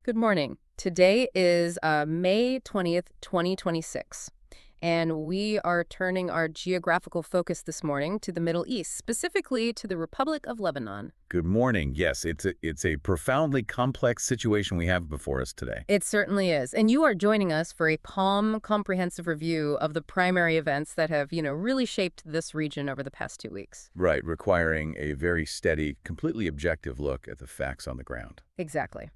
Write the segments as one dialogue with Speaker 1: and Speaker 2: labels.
Speaker 1: Good morning. Today is May 20th, 2026, and we are turning our geographical focus this morning to the Middle East, specifically to the Republic of Lebanon.
Speaker 2: Good morning. Yes, it's a profoundly complex situation we have before us today.
Speaker 1: It certainly is. And you are joining us for a comprehensive review of the primary events that have, really shaped this region over the past 2 weeks.
Speaker 2: Right, requiring a very steady, completely objective look at the facts on the ground.
Speaker 1: Exactly.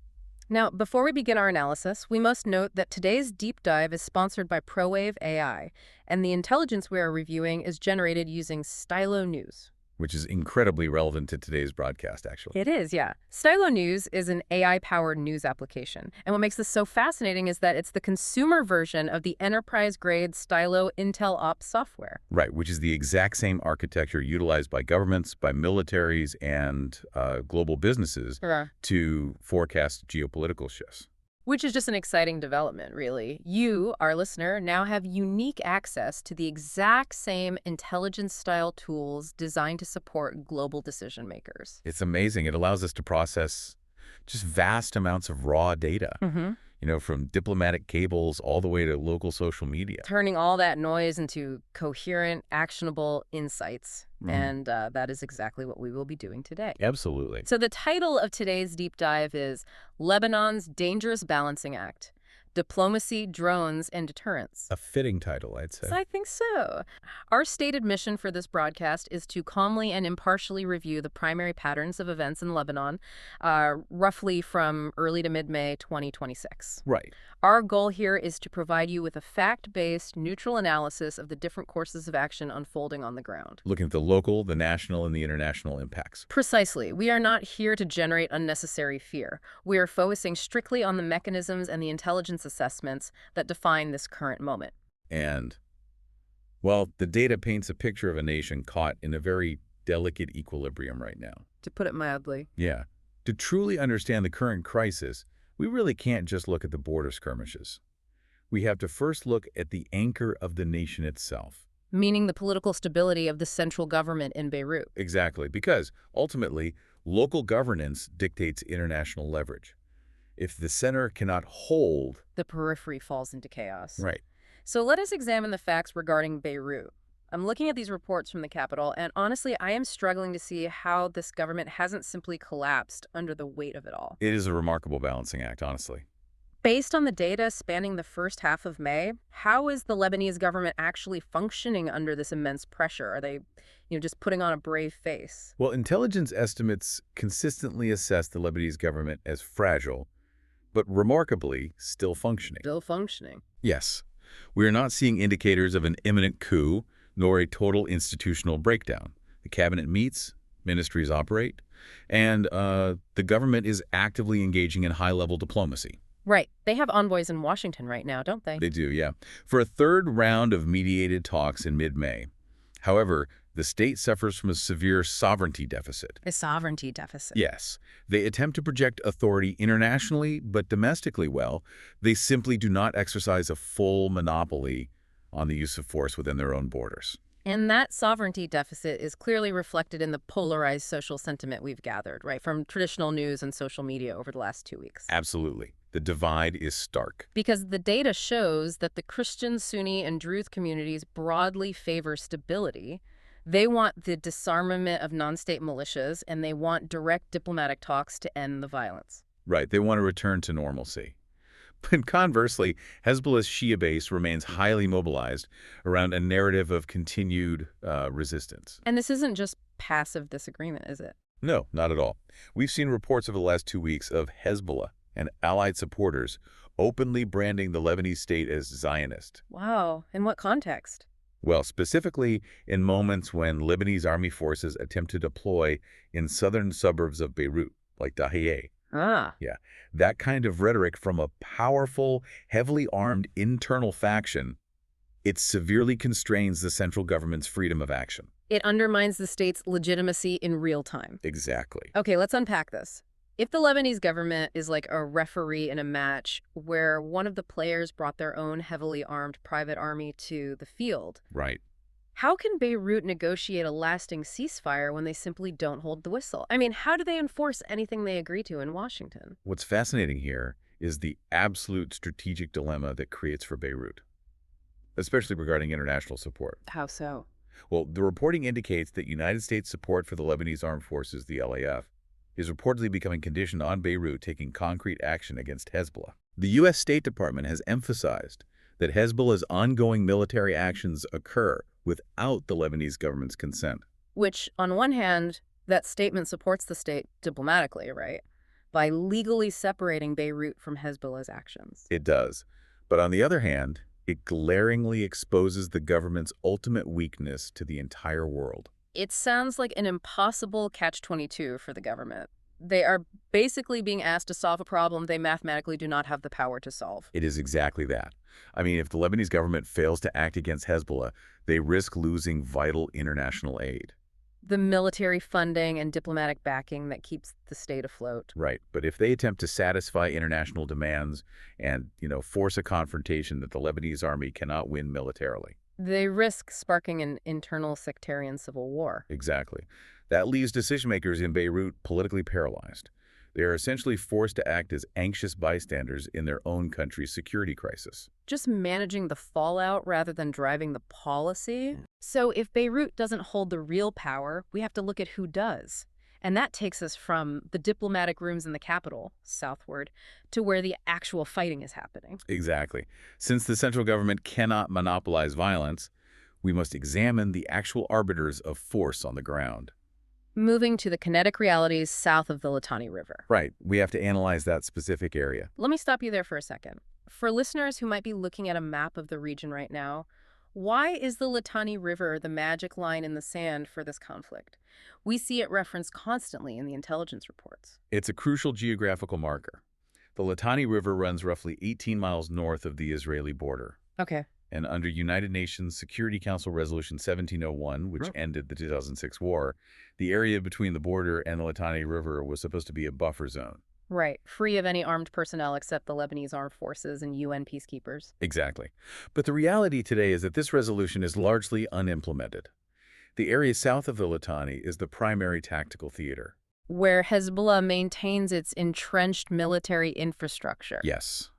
Speaker 1: Now, before we begin our analysis, we must note that today's deep dive is sponsored by ProWave AI, and the intelligence we are reviewing is generated using Stylo News.
Speaker 2: Which is incredibly relevant to today's broadcast, actually.
Speaker 1: It is, yeah. Stylo News is an AI-powered news application, and what makes this so fascinating is that it's the consumer version of the enterprise-grade Stylo Intel Ops software.
Speaker 2: Right, which is the exact same architecture utilized by governments, by militaries, and global businesses to forecast geopolitical shifts.
Speaker 1: Which is just an exciting development, really. You, our listener, now have unique access to the exact same intelligence-style tools designed to support global decision makers.
Speaker 2: It's amazing. It allows us to process just vast amounts of raw data, from diplomatic cables all the way to local social media.
Speaker 1: Turning all that noise into coherent, actionable insights. And that is exactly what we will be doing today.
Speaker 2: Absolutely.
Speaker 1: So the title of today's deep dive is Lebanon's Dangerous Balancing Act: Diplomacy, Drones, and Deterrence.
Speaker 2: A fitting title, I'd say.
Speaker 1: I think so. Our stated mission for this broadcast is to calmly and impartially review the primary patterns of events in Lebanon, roughly from early to mid-May 2026.
Speaker 2: Right.
Speaker 1: Our goal here is to provide you with a fact-based, neutral analysis of the different courses of action unfolding on the ground.
Speaker 2: Looking at the local, the national, and the international impacts.
Speaker 1: Precisely. We are not here to generate unnecessary fear. We are focusing strictly on the mechanisms and the intelligence assessments that define this current moment.
Speaker 2: And, well, the data paints a picture of a nation caught in a very delicate equilibrium right now.
Speaker 1: To put it mildly.
Speaker 2: Yeah. To truly understand the current crisis, we really can't just look at the border skirmishes. We have to first look at the anchor of the nation itself.
Speaker 1: Meaning the political stability of the central government in Beirut.
Speaker 2: Exactly, because ultimately, local governance dictates international leverage. If the center cannot hold,
Speaker 1: the periphery falls into chaos.
Speaker 2: Right.
Speaker 1: So let us examine the facts regarding Beirut. I'm looking at these reports from the capital, and honestly, I am struggling to see how this government hasn't simply collapsed under the weight of it all.
Speaker 2: It is a remarkable balancing act, honestly.
Speaker 1: Based on the data spanning the first half of May, how is the Lebanese government actually functioning under this immense pressure? Are they, just putting on a brave face?
Speaker 2: Well, intelligence estimates consistently assess the Lebanese government as fragile, but remarkably still functioning.
Speaker 1: Still functioning.
Speaker 2: Yes. We are not seeing indicators of an imminent coup, nor a total institutional breakdown. The cabinet meets, ministries operate, and the government is actively engaging in high-level diplomacy.
Speaker 1: Right. They have envoys in Washington right now, don't they?
Speaker 2: They do, yeah. For a third round of mediated talks in mid-May. However, the state suffers from a severe sovereignty deficit.
Speaker 1: A sovereignty deficit.
Speaker 2: Yes. They attempt to project authority internationally, but domestically, they simply do not exercise a full monopoly on the use of force within their own borders.
Speaker 1: And that sovereignty deficit is clearly reflected in the polarized social sentiment we've gathered, right, from traditional news and social media over the last 2 weeks.
Speaker 2: Absolutely. The divide is stark.
Speaker 1: Because the data shows that the Christian, Sunni, and Druze communities broadly favor stability. They want the disarmament of non-state militias, and they want direct diplomatic talks to end the violence.
Speaker 2: Right. They want to return to normalcy. But conversely, Hezbollah's Shia base remains highly mobilized around a narrative of continued resistance.
Speaker 1: And this isn't just passive disagreement, is it?
Speaker 2: No, not at all. We've seen reports over the last 2 weeks of Hezbollah and allied supporters openly branding the Lebanese state as Zionist.
Speaker 1: Wow. In what context?
Speaker 2: Well, specifically in moments when Lebanese army forces attempt to deploy in southern suburbs of Beirut, like Dahieh. Yeah, that kind of rhetoric from a powerful, heavily armed internal faction, it severely constrains the central government's freedom of action.
Speaker 1: It undermines the state's legitimacy in real time.
Speaker 2: Exactly.
Speaker 1: Okay, let's unpack this. If the Lebanese government is like a referee in a match where one of the players brought their own heavily armed private army to the field,
Speaker 2: Right.
Speaker 1: how can Beirut negotiate a lasting ceasefire when they simply don't hold the whistle? I mean, how do they enforce anything they agree to in Washington?
Speaker 2: What's fascinating here is the absolute strategic dilemma that creates for Beirut, especially regarding international support.
Speaker 1: How so?
Speaker 2: Well, the reporting indicates that United States support for the Lebanese Armed Forces, the LAF, is reportedly becoming conditioned on Beirut taking concrete action against Hezbollah. The U.S. State Department has emphasized that Hezbollah's ongoing military actions occur without the Lebanese government's consent.
Speaker 1: Which, on one hand, that statement supports the state diplomatically, right? By legally separating Beirut from Hezbollah's actions.
Speaker 2: It does. But on the other hand, it glaringly exposes the government's ultimate weakness to the entire world.
Speaker 1: It sounds like an impossible catch-22 for the government. They are basically being asked to solve a problem they mathematically do not have the power to solve.
Speaker 2: It is exactly that. I mean, if the Lebanese government fails to act against Hezbollah, they risk losing vital international aid.
Speaker 1: The military funding and diplomatic backing that keeps the state afloat.
Speaker 2: Right. But if they attempt to satisfy international demands and, force a confrontation that the Lebanese army cannot win militarily.
Speaker 1: They risk sparking an internal sectarian civil war.
Speaker 2: Exactly. That leaves decision-makers in Beirut politically paralyzed. They are essentially forced to act as anxious bystanders in their own country's security crisis.
Speaker 1: Just managing the fallout rather than driving the policy. So if Beirut doesn't hold the real power, we have to look at who does. And that takes us from the diplomatic rooms in the capital, southward, to where the actual fighting is happening.
Speaker 2: Exactly. Since the central government cannot monopolize violence, we must examine the actual arbiters of force on the ground.
Speaker 1: Moving to the kinetic realities south of the Litani River.
Speaker 2: Right. We have to analyze that specific area.
Speaker 1: Let me stop you there for a second. For listeners who might be looking at a map of the region right now, why is the Litani River the magic line in the sand for this conflict? We see it referenced constantly in the intelligence reports.
Speaker 2: It's a crucial geographical marker. The Litani River runs roughly 18 miles north of the Israeli border.
Speaker 1: Okay.
Speaker 2: And under United Nations Security Council Resolution 1701, which ended the 2006 war, the area between the border and the Litani River was supposed to be a buffer zone.
Speaker 1: Right, free of any armed personnel except the Lebanese armed forces and UN peacekeepers.
Speaker 2: Exactly. But the reality today is that this resolution is largely unimplemented. The area south of the Litani is the primary tactical theater.
Speaker 1: Where Hezbollah maintains its entrenched military infrastructure.
Speaker 2: Yes.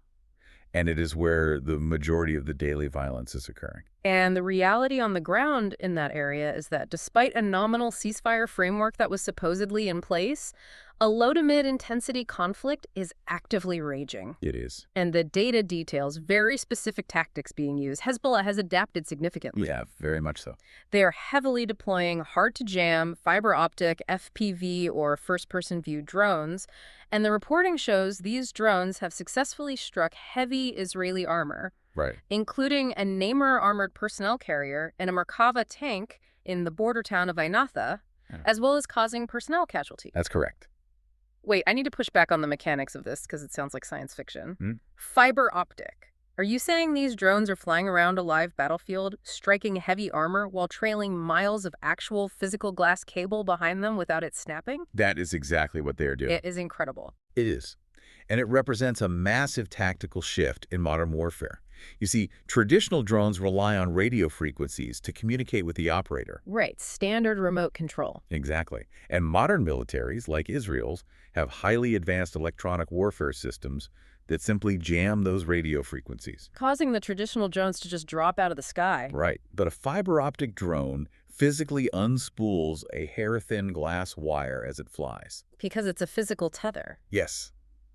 Speaker 2: And it is where the majority of the daily violence is occurring.
Speaker 1: And the reality on the ground in that area is that despite a nominal ceasefire framework that was supposedly in place, a low to mid-intensity conflict is actively raging.
Speaker 2: It is.
Speaker 1: And the data details very specific tactics being used. Hezbollah has adapted significantly.
Speaker 2: Yeah, very much so.
Speaker 1: They are heavily deploying hard-to-jam, fiber optic, FPV, or first-person view drones, and the reporting shows these drones have successfully struck heavy Israeli armor,
Speaker 2: right,
Speaker 1: including a Namur armored personnel carrier and a Merkava tank in the border town of Ainatha, as well as causing personnel casualties.
Speaker 2: That's correct.
Speaker 1: Wait, I need to push back on the mechanics of this because it sounds like science fiction. Fiber optic. Are you saying these drones are flying around a live battlefield, striking heavy armor while trailing miles of actual physical glass cable behind them without it snapping?
Speaker 2: That is exactly what they are doing.
Speaker 1: It is incredible.
Speaker 2: It is. And it represents a massive tactical shift in modern warfare. You see, traditional drones rely on radio frequencies to communicate with the operator.
Speaker 1: Right, standard remote control.
Speaker 2: Exactly. And modern militaries, like Israel's, have highly advanced electronic warfare systems that simply jam those radio frequencies,
Speaker 1: causing the traditional drones to just drop out of the sky.
Speaker 2: Right. But a fiber optic drone physically unspools a hair-thin glass wire as it flies.
Speaker 1: Because it's a physical tether.
Speaker 2: Yes.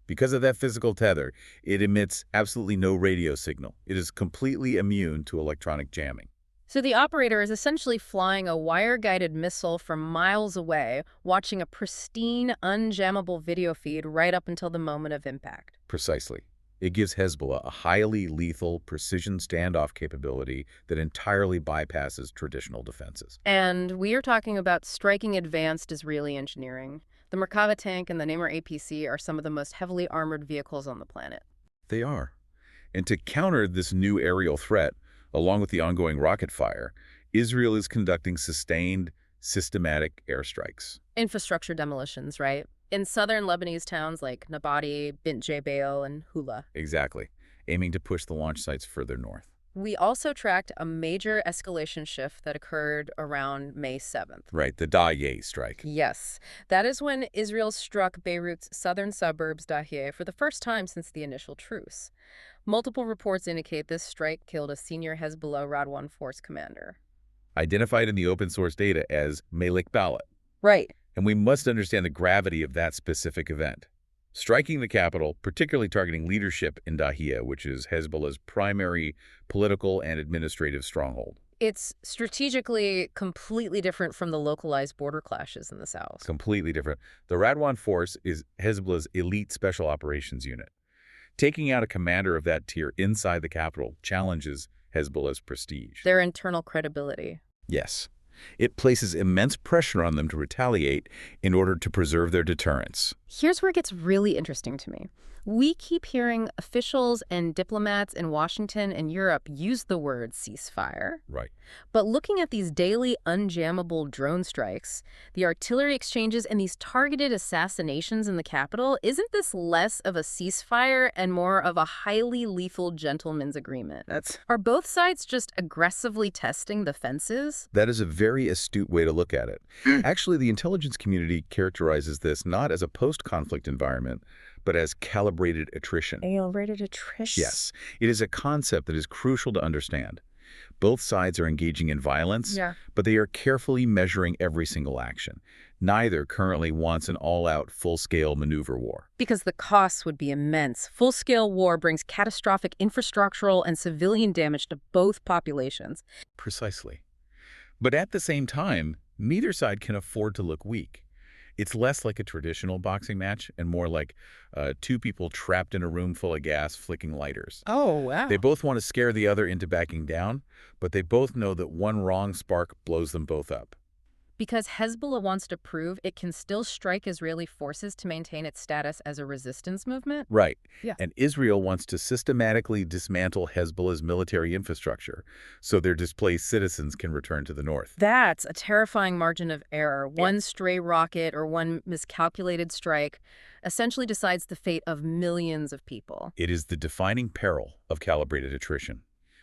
Speaker 2: Because of that physical tether, it emits absolutely no radio signal. It is completely immune to electronic jamming.
Speaker 1: So the operator is essentially flying a wire-guided missile from miles away, watching a pristine, unjammable video feed right up until the moment of impact.
Speaker 2: Precisely. It gives Hezbollah a highly lethal precision standoff capability that entirely bypasses traditional defenses.
Speaker 1: And we are talking about striking advanced Israeli engineering. The Merkava tank and the Namur APC are some of the most heavily armored vehicles on the planet.
Speaker 2: They are. And to counter this new aerial threat, along with the ongoing rocket fire, Israel is conducting sustained, systematic airstrikes.
Speaker 1: Infrastructure demolitions, right? In southern Lebanese towns like Nabati, Bint Jbeil, and Hula.
Speaker 2: Exactly, aiming to push the launch sites further north.
Speaker 1: We also tracked a major escalation shift that occurred around May 7th.
Speaker 2: Right, the Dahieh strike.
Speaker 1: Yes, that is when Israel struck Beirut's southern suburbs, Dahieh, for the first time since the initial truce. Multiple reports indicate this strike killed a senior Hezbollah Radwan force commander.
Speaker 2: Identified in the open source data as Malik Ballot.
Speaker 1: Right.
Speaker 2: And we must understand the gravity of that specific event. Striking the capital, particularly targeting leadership in Dahieh, which is Hezbollah's primary political and administrative stronghold.
Speaker 1: It's strategically completely different from the localized border clashes in the south.
Speaker 2: Completely different. The Radwan force is Hezbollah's elite special operations unit. Taking out a commander of that tier inside the capital challenges Hezbollah's prestige.
Speaker 1: Their internal credibility.
Speaker 2: Yes. It places immense pressure on them to retaliate in order to preserve their deterrence.
Speaker 1: Here's where it gets really interesting to me. We keep hearing officials and diplomats in Washington and Europe use the word ceasefire.
Speaker 2: Right.
Speaker 1: But looking at these daily unjammable drone strikes, the artillery exchanges, and these targeted assassinations in the capital, isn't this less of a ceasefire and more of a highly lethal gentleman's agreement? Are both sides just aggressively testing the fences?
Speaker 2: That is a very astute way to look at it. Actually, the intelligence community characterizes this not as a post-conflict environment, but as calibrated attrition.
Speaker 1: Calibrated attrition?
Speaker 2: Yes. It is a concept that is crucial to understand. Both sides are engaging in violence, but they are carefully measuring every single action. Neither currently wants an all-out, full-scale maneuver war.
Speaker 1: Because the costs would be immense. Full-scale war brings catastrophic infrastructural and civilian damage to both populations.
Speaker 2: Precisely. But at the same time, neither side can afford to look weak. It's less like a traditional boxing match and more like two people trapped in a room full of gas flicking lighters.
Speaker 1: Oh, wow.
Speaker 2: They both want to scare the other into backing down, but they both know that one wrong spark blows them both up.
Speaker 1: Because Hezbollah wants to prove it can still strike Israeli forces to maintain its status as a resistance movement?
Speaker 2: Right.
Speaker 1: Yeah.
Speaker 2: And Israel wants to systematically dismantle Hezbollah's military infrastructure so their displaced citizens can return to the north.
Speaker 1: That's a terrifying margin of error. One stray rocket or one miscalculated strike essentially decides the fate of millions of people.
Speaker 2: It is the defining peril of calibrated attrition.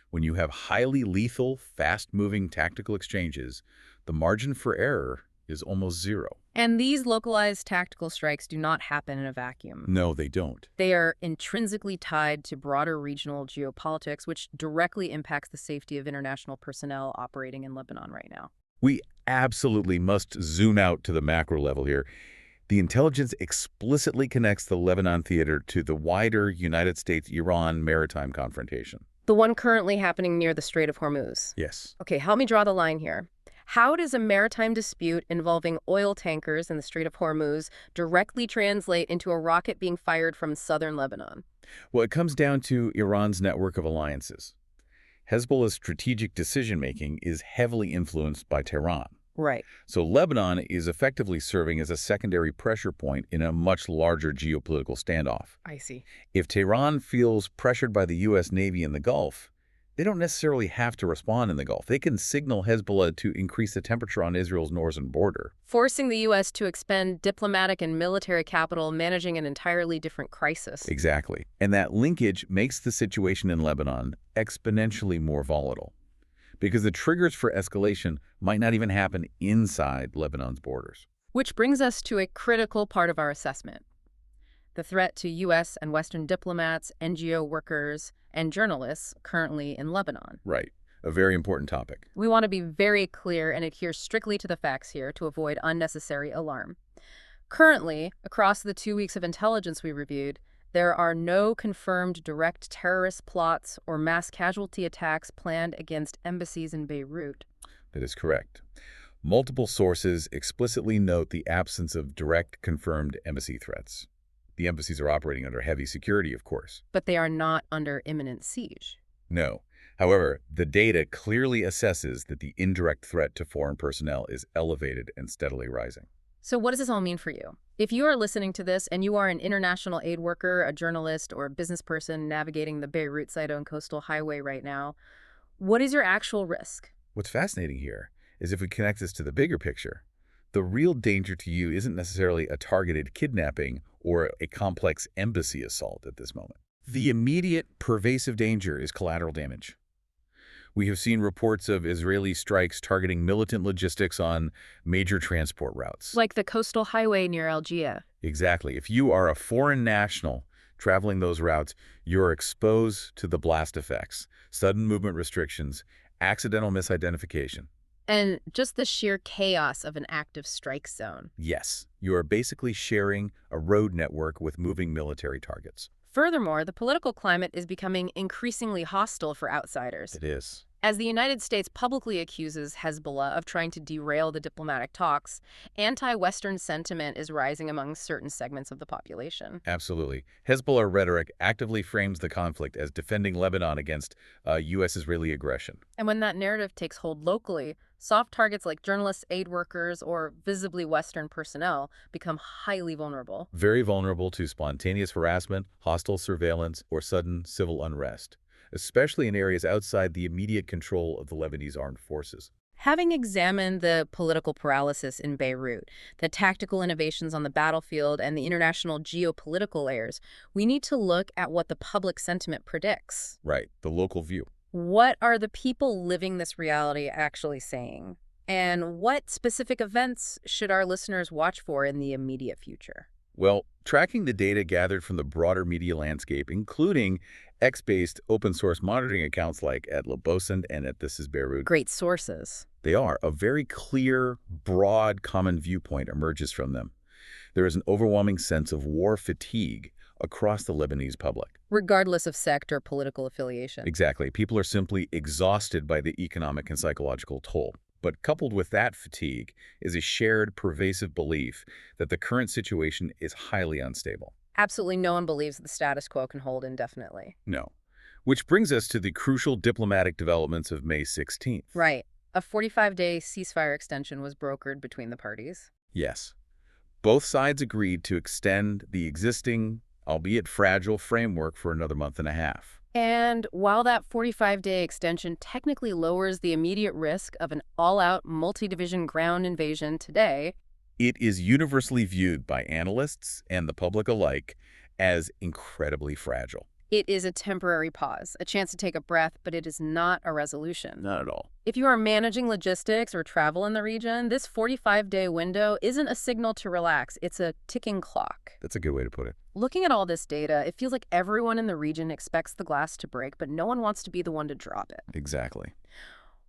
Speaker 2: When you have highly lethal, fast-moving tactical exchanges, the margin for error is almost zero.
Speaker 1: And these localized tactical strikes do not happen in a vacuum.
Speaker 2: No, they don't.
Speaker 1: They are intrinsically tied to broader regional geopolitics, which directly impacts the safety of international personnel operating in Lebanon right now.
Speaker 2: We absolutely must zoom out to the macro level here. The intelligence explicitly connects the Lebanon theater to the wider United States-Iran maritime confrontation.
Speaker 1: The one currently happening near the Strait of Hormuz.
Speaker 2: Yes.
Speaker 1: Okay, help me draw the line here. How does a maritime dispute involving oil tankers in the Strait of Hormuz directly translate into a rocket being fired from southern Lebanon?
Speaker 2: Well, it comes down to Iran's network of alliances. Hezbollah's strategic decision-making is heavily influenced by Tehran.
Speaker 1: Right.
Speaker 2: So Lebanon is effectively serving as a secondary pressure point in a much larger geopolitical standoff.
Speaker 1: I see.
Speaker 2: If Tehran feels pressured by the U.S. Navy in the Gulf, they don't necessarily have to respond in the Gulf. They can signal Hezbollah to increase the temperature on Israel's northern border.
Speaker 1: Forcing the U.S. to expend diplomatic and military capital managing an entirely different crisis.
Speaker 2: Exactly. And that linkage makes the situation in Lebanon exponentially more volatile, because the triggers for escalation might not even happen inside Lebanon's borders.
Speaker 1: Which brings us to a critical part of our assessment: the threat to U.S. and Western diplomats, NGO workers, and journalists currently in Lebanon.
Speaker 2: Right. A very important topic.
Speaker 1: We want to be very clear and adhere strictly to the facts here to avoid unnecessary alarm. Currently, across the 2 weeks of intelligence we reviewed, there are no confirmed direct terrorist plots or mass casualty attacks planned against embassies in Beirut.
Speaker 2: That is correct. Multiple sources explicitly note the absence of direct confirmed embassy threats. The embassies are operating under heavy security, of course.
Speaker 1: But they are not under imminent siege.
Speaker 2: No. However, the data clearly assesses that the indirect threat to foreign personnel is elevated and steadily rising.
Speaker 1: So what does this all mean for you? If you are listening to this and you are an international aid worker, a journalist, or a business person navigating the Beirut-Sidon coastal highway right now, what is your actual risk?
Speaker 2: What's fascinating here is if we connect this to the bigger picture, the real danger to you isn't necessarily a targeted kidnapping or a complex embassy assault at this moment. The immediate, pervasive danger is collateral damage. We have seen reports of Israeli strikes targeting militant logistics on major transport routes.
Speaker 1: Like the coastal highway near Algiers.
Speaker 2: Exactly. If you are a foreign national traveling those routes, you're exposed to the blast effects, sudden movement restrictions, accidental misidentification.
Speaker 1: And just the sheer chaos of an active strike zone.
Speaker 2: Yes, you are basically sharing a road network with moving military targets.
Speaker 1: Furthermore, the political climate is becoming increasingly hostile for outsiders.
Speaker 2: It is.
Speaker 1: As the United States publicly accuses Hezbollah of trying to derail the diplomatic talks, anti-Western sentiment is rising among certain segments of the population.
Speaker 2: Absolutely. Hezbollah rhetoric actively frames the conflict as defending Lebanon against U.S.-Israeli aggression.
Speaker 1: And when that narrative takes hold locally, soft targets like journalists, aid workers, or visibly Western personnel become highly vulnerable.
Speaker 2: Very vulnerable to spontaneous harassment, hostile surveillance, or sudden civil unrest, especially in areas outside the immediate control of the Lebanese armed forces.
Speaker 1: Having examined the political paralysis in Beirut, the tactical innovations on the battlefield, and the international geopolitical layers, we need to look at what the public sentiment predicts.
Speaker 2: Right, the local view.
Speaker 1: What are the people living this reality actually saying? And what specific events should our listeners watch for in the immediate future?
Speaker 2: Well, tracking the data gathered from the broader media landscape, including X-based open-source monitoring accounts like at OSINT and at This Is Beirut.
Speaker 1: Great sources.
Speaker 2: They are. A very clear, broad, common viewpoint emerges from them. There is an overwhelming sense of war fatigue across the Lebanese public.
Speaker 1: Regardless of sect or political affiliation.
Speaker 2: Exactly. People are simply exhausted by the economic and psychological toll. But coupled with that fatigue is a shared, pervasive belief that the current situation is highly unstable.
Speaker 1: Absolutely no one believes the status quo can hold indefinitely.
Speaker 2: No. Which brings us to the crucial diplomatic developments of May 16th.
Speaker 1: Right. A 45-day ceasefire extension was brokered between the parties.
Speaker 2: Yes. Both sides agreed to extend the existing, albeit fragile, framework for another month and a half.
Speaker 1: And while that 45-day extension technically lowers the immediate risk of an all-out multi-division ground invasion today,
Speaker 2: it is universally viewed by analysts and the public alike as incredibly fragile.
Speaker 1: It is a temporary pause, a chance to take a breath, but it is not a resolution.
Speaker 2: Not at all.
Speaker 1: If you are managing logistics or travel in the region, this 45-day window isn't a signal to relax. It's a ticking clock.
Speaker 2: That's a good way to put it.
Speaker 1: Looking at all this data, it feels like everyone in the region expects the glass to break, but no one wants to be the one to drop it.
Speaker 2: Exactly.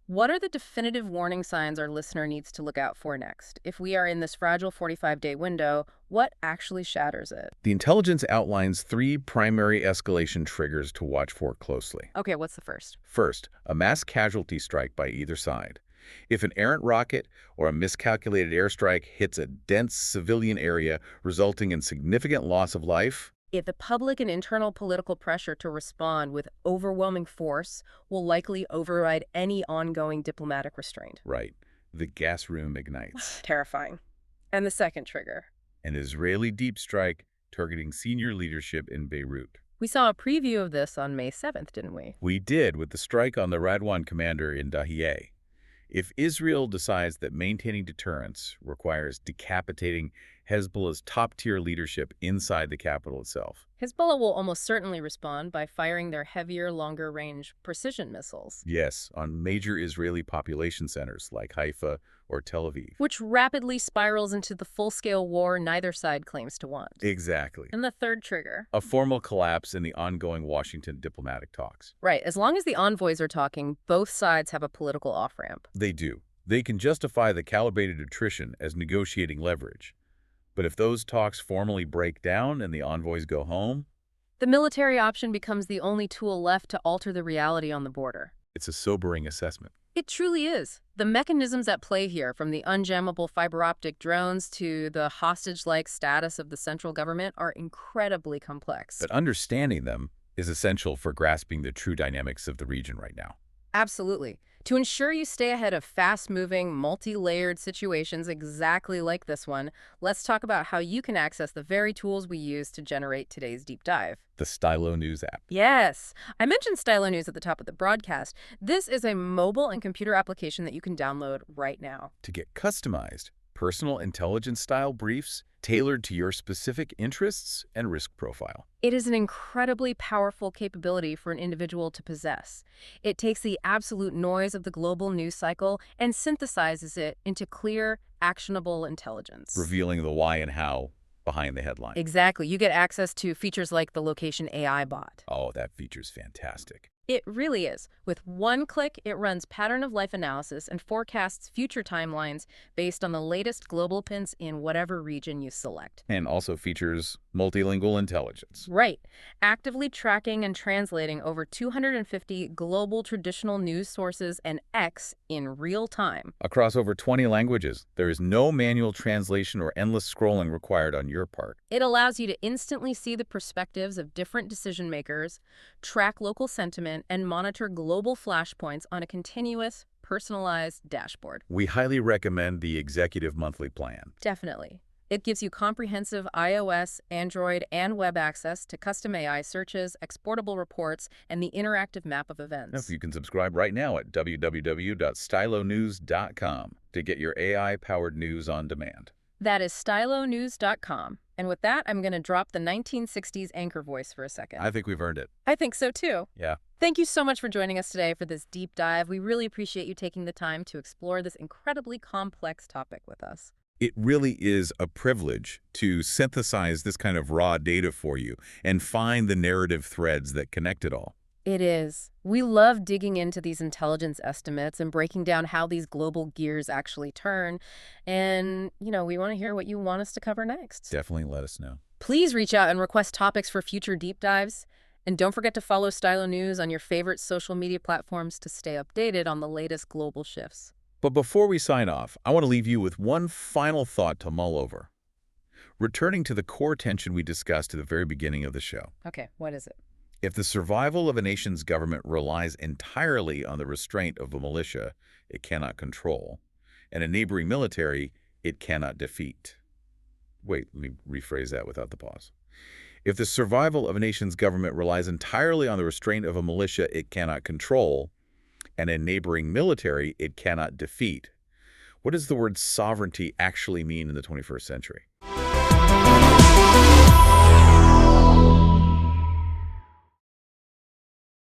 Speaker 1: What are the definitive warning signs our listener needs to look out for next? If we are in this fragile 45-day window, what actually shatters it?
Speaker 2: The intelligence outlines 3 primary escalation triggers to watch for closely.
Speaker 1: Okay, what's the first?
Speaker 2: First, a mass casualty strike by either side. If an errant rocket or a miscalculated airstrike hits a dense civilian area, resulting in significant loss of life,
Speaker 1: if the public and internal political pressure to respond with overwhelming force will likely override any ongoing diplomatic restraint.
Speaker 2: Right. The gas room ignites.
Speaker 1: Terrifying. And the second trigger?
Speaker 2: An Israeli deep strike targeting senior leadership in Beirut.
Speaker 1: We saw a preview of this on May 7th, didn't we?
Speaker 2: We did, with the strike on the Radwan commander in Dahieh. If Israel decides that maintaining deterrence requires decapitating Hezbollah's top-tier leadership inside the capital itself.
Speaker 1: Hezbollah will almost certainly respond by firing their heavier, longer-range precision missiles.
Speaker 2: Yes, on major Israeli population centers like Haifa or Tel Aviv.
Speaker 1: Which rapidly spirals into the full-scale war neither side claims to want.
Speaker 2: Exactly.
Speaker 1: And the third trigger?
Speaker 2: A formal collapse in the ongoing Washington diplomatic talks.
Speaker 1: Right. As long as the envoys are talking, both sides have a political off-ramp.
Speaker 2: They do. They can justify the calibrated attrition as negotiating leverage. But if those talks formally break down and the envoys go home,
Speaker 1: the military option becomes the only tool left to alter the reality on the border.
Speaker 2: It's a sobering assessment.
Speaker 1: It truly is. The mechanisms at play here, from the unjammable fiber optic drones to the hostage-like status of the central government, are incredibly complex.
Speaker 2: But understanding them is essential for grasping the true dynamics of the region right now.
Speaker 1: Absolutely. To ensure you stay ahead of fast-moving, multi-layered situations exactly like this one, let's talk about how you can access the very tools we use to generate today's deep dive.
Speaker 2: The Stylo News app.
Speaker 1: Yes. I mentioned Stylo News at the top of the broadcast. This is a mobile and computer application that you can download right now.
Speaker 2: To get customized, personal intelligence-style briefs tailored to your specific interests and risk profile.
Speaker 1: It is an incredibly powerful capability for an individual to possess. It takes the absolute noise of the global news cycle and synthesizes it into clear, actionable intelligence.
Speaker 2: Revealing the why and how behind the headline.
Speaker 1: Exactly. You get access to features like the location AI bot.
Speaker 2: Oh, that feature's fantastic.
Speaker 1: It really is. With one click, it runs pattern of life analysis and forecasts future timelines based on the latest global pins in whatever region you select.
Speaker 2: And also features multilingual intelligence.
Speaker 1: Right. Actively tracking and translating over 250 global traditional news sources and X in real time.
Speaker 2: Across over 20 languages, there is no manual translation or endless scrolling required on your part.
Speaker 1: It allows you to instantly see the perspectives of different decision makers, track local sentiment, and monitor global flashpoints on a continuous, personalized dashboard.
Speaker 2: We highly recommend the Executive Monthly Plan.
Speaker 1: Definitely. It gives you comprehensive iOS, Android, and web access to custom AI searches, exportable reports, and the interactive map of events.
Speaker 2: You can subscribe right now at www.stylonews.com to get your AI-powered news on demand.
Speaker 1: That is stylonews.com. And with that, I'm going to drop the 1960s anchor voice for a second.
Speaker 2: I think we've earned it.
Speaker 1: I think so, too.
Speaker 2: Yeah.
Speaker 1: Thank you so much for joining us today for this deep dive. We really appreciate you taking the time to explore this incredibly complex topic with us.
Speaker 2: It really is a privilege to synthesize this kind of raw data for you and find the narrative threads that connect it all.
Speaker 1: It is. We love digging into these intelligence estimates and breaking down how these global gears actually turn. And, we want to hear what you want us to cover next.
Speaker 2: Definitely let us know.
Speaker 1: Please reach out and request topics for future deep dives. And don't forget to follow Stylo News on your favorite social media platforms to stay updated on the latest global shifts.
Speaker 2: But before we sign off, I want to leave you with one final thought to mull over. Returning to the core tension we discussed at the very beginning of the show.
Speaker 1: Okay, what is it?
Speaker 2: If the survival of a nation's government relies entirely on the restraint of a militia it cannot control, and a neighboring military it cannot defeat. Wait, let me rephrase that without the pause. If the survival of a nation's government relies entirely on the restraint of a militia it cannot control, and a neighboring military it cannot defeat, what does the word sovereignty actually mean in the 21st century?